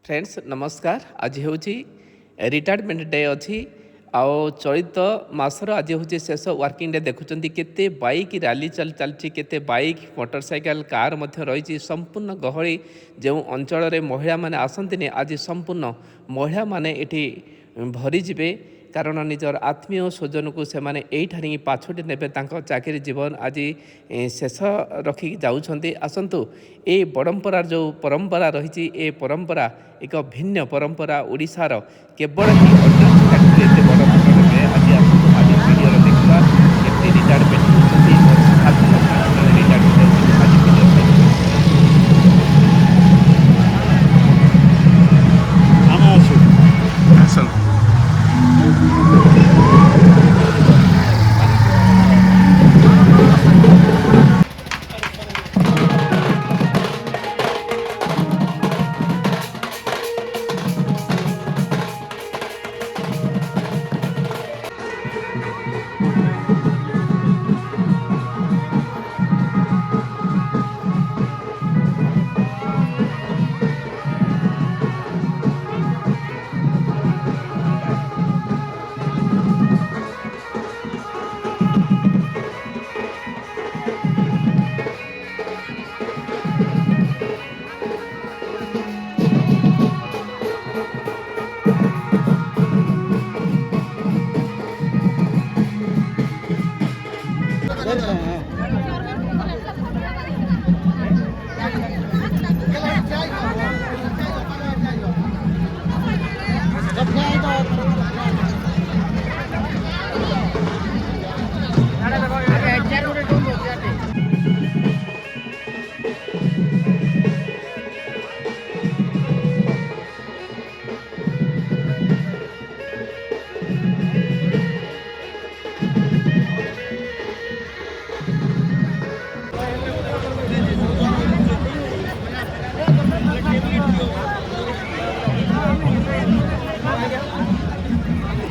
Friends नमस्कार। आज हूँ रिटायरमेंट डे अच्छी आओ चलित मासर आज हूँ शेष वर्किंग डे। देखुं केते बाइक रैली चलती केते बाइक मोटरसाइकेल कार रही संपूर्ण गहली जो अंचल महिला माने आसती आज संपूर्ण महिला माने एठी भरी जिबे कारण निजर आत्मीय स्वजन को से यही पाछोटी ने चाकरी जीवन आज शेष रखी जाऊँच। आसतु ये परंपरा जो परंपरा रही ए परंपरा एक भिन्न परंपरा ओडिशार केवल ही चाकरी एत बड़ आज आसतु आज वीडियो देखा केते रिटायरमेंट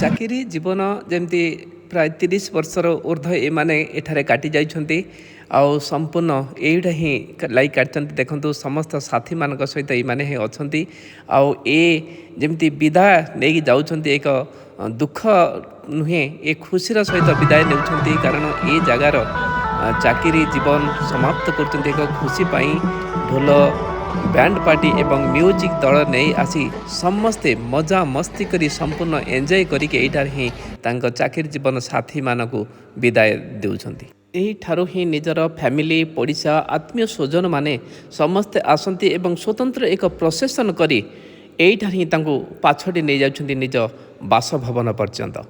चाकरी जीवन जमती प्राय 30 वर्षर ऊर्ध्व एमाने एठारे काटी जाइछन्ति आउ संपूर्ण एटा ही लाइक काटते देखु समस्त साथी मान सहित ये ही अच्छी आउ ए जमती विदाय नहीं जाऊँच एक दुख नुहे ए खुशीर सहित विदाय ने कारण ए जगार चाकरी जीवन समाप्त कर एक खुशी ढोल बैंड पार्टी एवं म्यूजिक दल नहीं आसी समस्ते मजा मस्ती करी संपूर्ण एंजॉय करके ही चाकरी जीवन साथी मानक विदाय देउछन्ति। एही ठारू ही निजर फैमिली पड़िशा आत्मीय स्वजन माने समस्ते आसंती एवं स्वतंत्र एक प्रोसेसन करी एठार ही पाछड़ी नहीं जाउछन्ति निज बासभवन पर्यंत।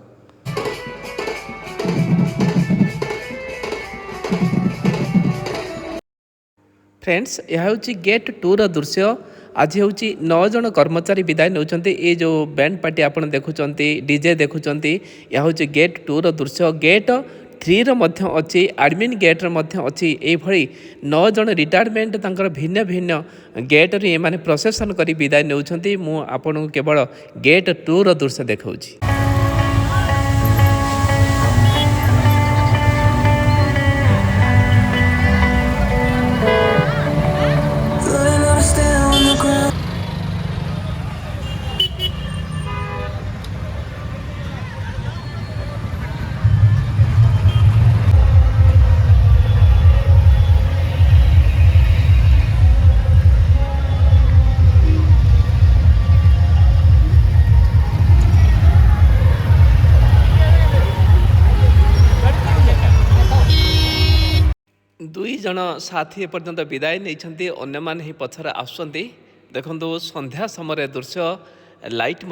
फ्रेंड्स यह हूँ गेट 2 रो दृश्य। आज हूँ 9 जन कर्मचारी विदाय नौकरी। ये जो बैंड पार्टी आप देखुं डीजे देखुं यह हूँ गेट 2 रो दृश्य। गेट 3 रो मध्य अच्छी एडमिन गेट अच्छी ये 9 जन रिटायरमेंट तंकर भिन्न भिन्न गेट रे माने प्रोसेसन करी विदाय नौकरी। मु आपन केवल गेट 2 रो दृश्य देखाऊँगी। दुई जन साथी एपर्यंत विदाय नहीं अन्य मान ही पछर आसुंती। देखो संध्या समय दृश्य लाइट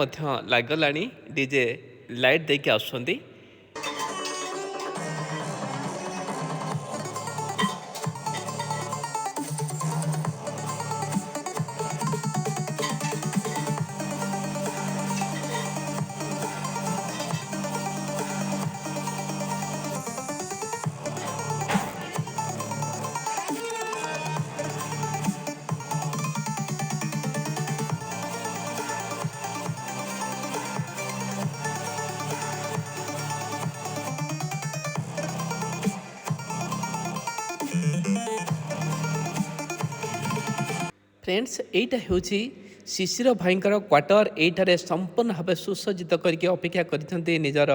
लगला डीजे लाइट देके आसुंती। फ्रेंड्स एटा होची शिशिर भाईंकर क्वार्टर एठारे संपूर्ण भाव सुसज्जित करके अपेक्षा कर निजर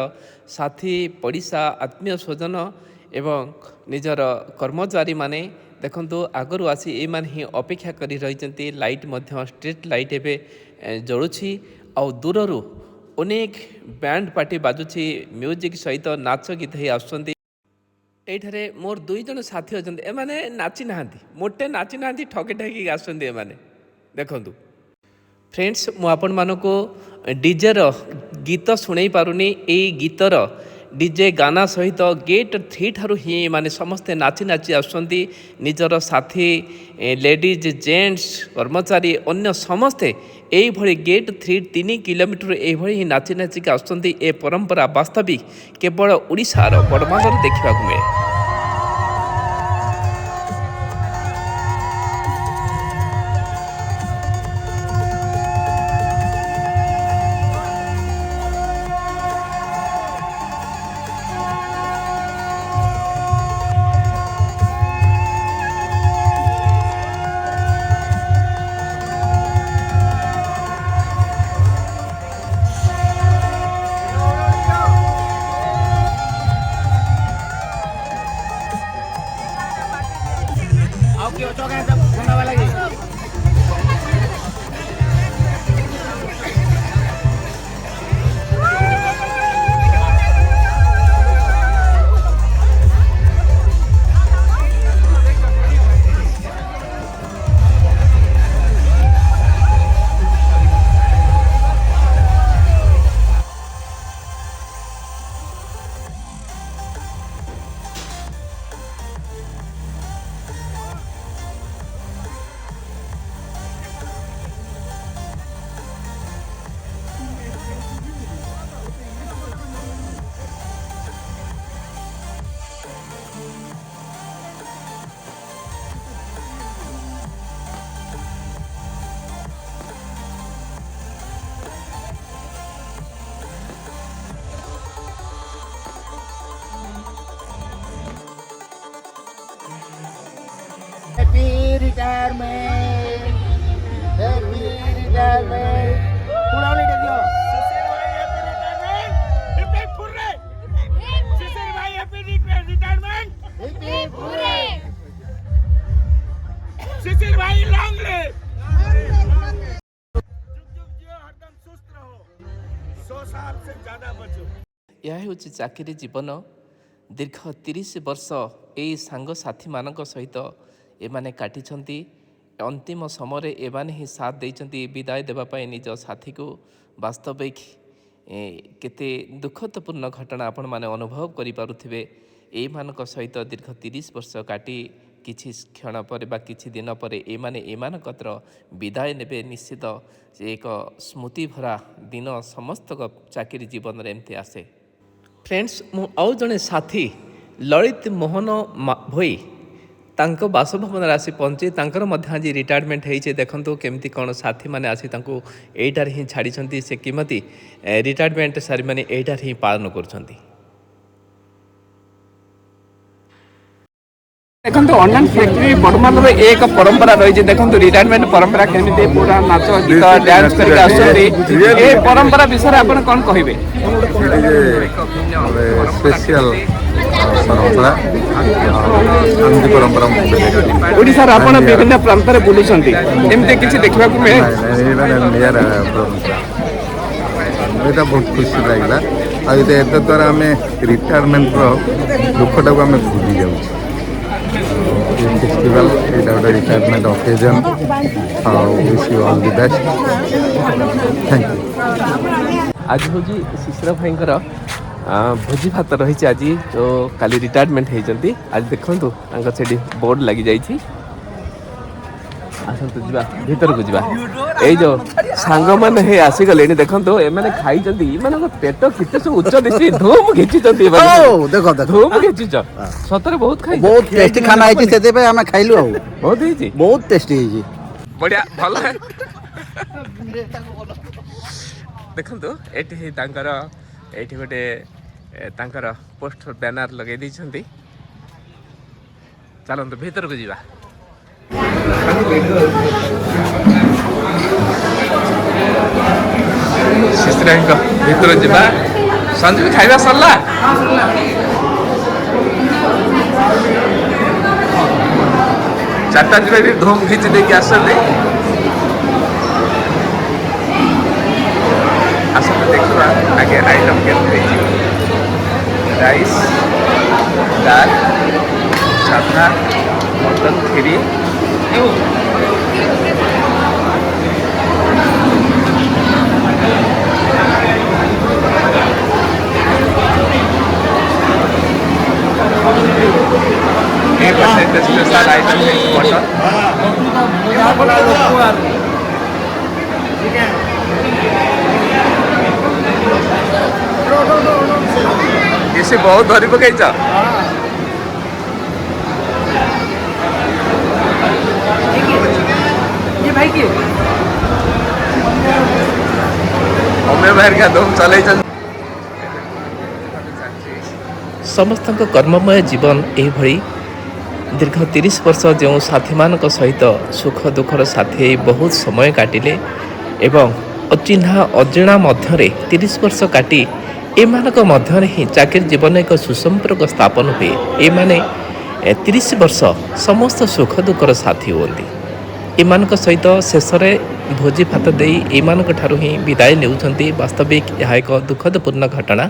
साथी पड़िशा आत्मीय स्वजन एवं निजर कर्मचारी माने देखंतु आगरू आसी ए मान ही अपेक्षा करी रही लाइट मध्य स्ट्रीट लाइट एवं जलुछि आ दूररू अनेक बैंड पार्टी बाजुछि म्यूजिक सहित नाच गीत ही आसुछन्ति। एठारे मोर दुई जन साथी अछन्ति एमाने नाची नाहांती मोटे नाची नाहांती ठके ठकी आसुछन्ति एमाने देखंतु। फ्रेंड्स मु आपण मानको डीजे रो गीत सुनै पारुनी ए गीतर डीजे गाना सहित गेट 3 ठारू ही माने समस्ते नाची नाची आसुछन्ति निजर साथी लेडीज जेंट्स कर्मचारी अन्य समस्ते एई भଳି गेट 3 किलोमीटर एई भଳି ही नाची नाची आसुछन्ति। ए परंपरा वास्तविक केवल ओडिशार बड़मागर देखिबा को मिले। Happy retirement. Happy retirement. Purani dekhiyo. शिशिर भाई हैप्पी रिटायरमेंट हिप्पी फुर्रे शिशिर भाई हैप्पी रिटायरमेंट Happy pure. शिशिर भाई लॉन्ग लिव जुग जुग जियो हरदम सुस्त रहो 100 साल से ज्यादा बचो। यह ହେଉଛି ଚାକିରି ଜୀବନ। ଦୀର୍ଘ 30 ବର୍ଷ ଏହି ସାଙ୍ଗସାଥି ମାନଙ୍କ ସହିତ ଏମାନେ କାଟିଛନ୍ତି। ଅନ୍ତିମ ସମୟରେ ଏମାନେ ହିଁ ସାଥ ଦେଇଛନ୍ତି ବିଦାୟ ଦେବା ପାଇଁ ନିଜ ସାଥୀକୁ। ବାସ୍ତବିକ କେତେ ଦୁଃଖଦପୂର୍ଣ୍ଣ ଘଟଣା ଆପଣମାନେ ଅନୁଭବ କରିପାରୁଥିବେ। ଏଇମାନଙ୍କ ସହିତ ଦୀର୍ଘ 30 ବର୍ଷ କାଟି କିଛି କ୍ଷଣ ପରେ ବା କିଛି ଦିନ ପରେ ଏମାନଙ୍କର ବିଦାୟ ନେବେ। ନିଶ୍ଚିତ ଏକ ସ୍ମୃତି ଭରା ଦିନ ସମସ୍ତଙ୍କ ଚାକିରି ଜୀବନରେ ଏମିତି ଆସେ। फ्रेंड्स मु आउ जड़े साथी ललित मोहन भोई तांको बासभवन आसी पहुँची तांकर मध्य आज रिटायरमेंट होइछे। देखंतु केमती कौन साथी माने आसी तांको एटार ही छाड़ी से किमती रिटायरमेंट सेरेमनी एटार ही पालन करछंती। देखंतु ऑनलाइन फैक्ट्री बड़मालर एक परंपरा रही है। देखंतु रिटायरमेंट परंपरा केमिति पूरा नाच गीत डांस करके आसुछंती ए परंपरा विषय आपण कोन कहिबे? स्पेशल परंपरा आनंदी परंपरा ओडिसा आपण विभिन्न प्रांत रे बुलुछंती एमते किछि देखबा को मिले? एटा बहुत खुशी लागला आ एते द्वारा हमें रिटायरमेंट रो दुखटा को हमें भूली जाऊ। फेस्टिवल एटा गोटे retirement occasion wish you all the best thank you. आज हूँ शिशिर भाईंकर भोजी भात रही आज जो काली रिटायरमेंट होती। आज देखु से बोर्ड लगी जाइए। आसतु जा भीतर को जा जो सांग मैंने आसीगले देखो एम खाई पेट खींचे सब उच्च दिशी धूम खींची धूम खींची सतरे बहुत खाई बहुत टेस्टी खाना है से हमें खाइलु बहुत ही बहुत टेस्टी है बढ़िया भल है। देखो ये गोटे पोस्टर बैनर लगे देइछंती। चलतु भीतर को जा। ମିଶ୍ରଙ୍କ ଭିତରୁ ଯିବା। ସଞ୍ଜୀବ ଖାଇବା ସରିଲା? ଚାରିଟା ଯିବା ବି ଧୁମ୍ ଖିଚି ଦେଇକି ଆସନ୍ତି। ଆସନ୍ତୁ ଦେଖିବା ଆଗେ ଆଇଟମ୍ କେମିତି ହେଇଛି। ରାଇସ୍, ଡାଲ, ସାଧା, ମଟନ, କ୍ଷୀରି। स्पेशल आइटम है मटन। इसे बहुत धरी पकईच अमे बाहर का धूम चल समस्त कर्ममय जीवन यही दीर्घ 30 वर्ष जो साथी मान सहित सुख दुखर साथी बहुत समय काटिले एवं अचिन्हा अजिणा मध्य 30 वर्ष काटी एमानक मध्य ही चाकरी जीवन एक सुसंपर्क स्थापन हुए। एमाने 30 वर्ष समस्त सुख दुखर साथी होती। एमानक सहित शेष भोजी भात दे एमानक ठारू ही विदाय नेउछंती। वास्तविक यह एक दुखदपूर्ण घटना।